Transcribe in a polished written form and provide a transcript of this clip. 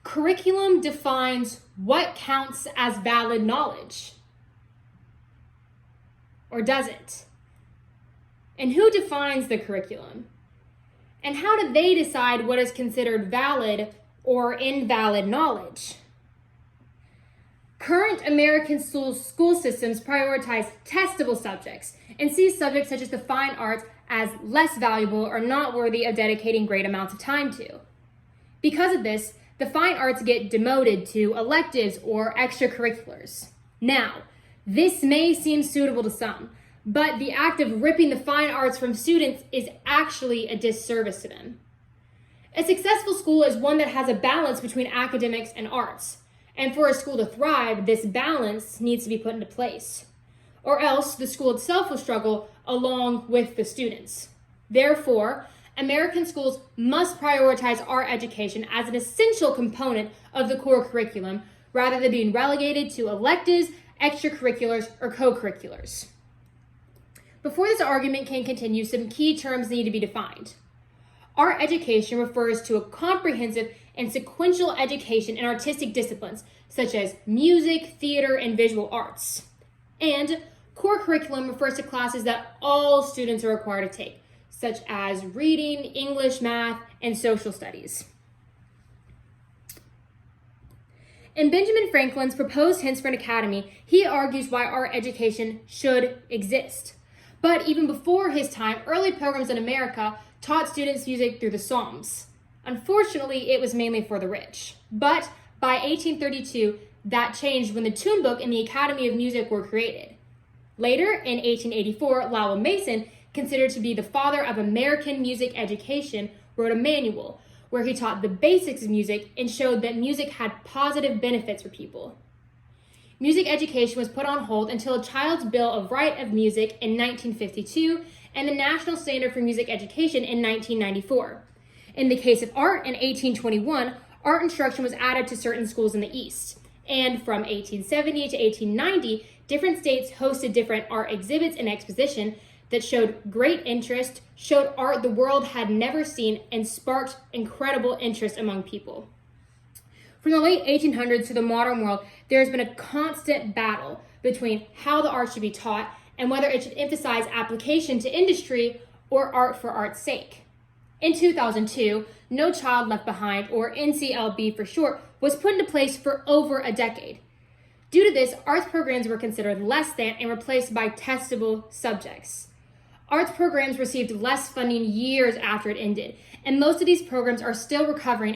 curriculum defines what counts as valid knowledge? Or does it? And who defines the curriculum? And how do they decide what is considered valid or invalid knowledge? Current American school systems prioritize testable subjects and see subjects such as the fine arts as less valuable or not worthy of dedicating great amounts of time to. Because of this, the fine arts get demoted to electives or extracurriculars. Now, this may seem suitable to some, but the act of ripping the fine arts from students is actually a disservice to them. A successful school is one that has a balance between academics and arts, and for a school to thrive, this balance needs to be put into place, or else the school itself will struggle along with the students. Therefore, American schools must prioritize art education as an essential component of the core curriculum rather than being relegated to electives, extracurriculars, or co-curriculars. Before this argument can continue, some key terms need to be defined. Art education refers to a comprehensive and sequential education in artistic disciplines such as music, theater, and visual arts. And core curriculum refers to classes that all students are required to take, such as reading, English, math, and social studies. In Benjamin Franklin's proposed hints for an academy, he argues why art education should exist. But even before his time, early programs in America taught students music through the Psalms. Unfortunately, it was mainly for the rich. But by 1832, that changed when the tune book and the Academy of Music were created. Later, in 1884, Lowell Mason, considered to be the father of American music education, wrote a manual where he taught the basics of music and showed that music had positive benefits for people. Music education was put on hold until a Child's Bill of Right of Music in 1952 and the National Standard for Music Education in 1994. In the case of art in 1821, art instruction was added to certain schools in the East. And from 1870 to 1890, different states hosted different art exhibits and exposition that showed great interest, showed art the world had never seen, and sparked incredible interest among people. From the late 1800s to the modern world, there has been a constant battle between how the art should be taught and whether it should emphasize application to industry or art for art's sake. In 2002, No Child Left Behind, or NCLB for short, was put into place for over a decade. Due to this, arts programs were considered less than and replaced by testable subjects. Arts programs received less funding years after it ended, and most of these programs are still recovering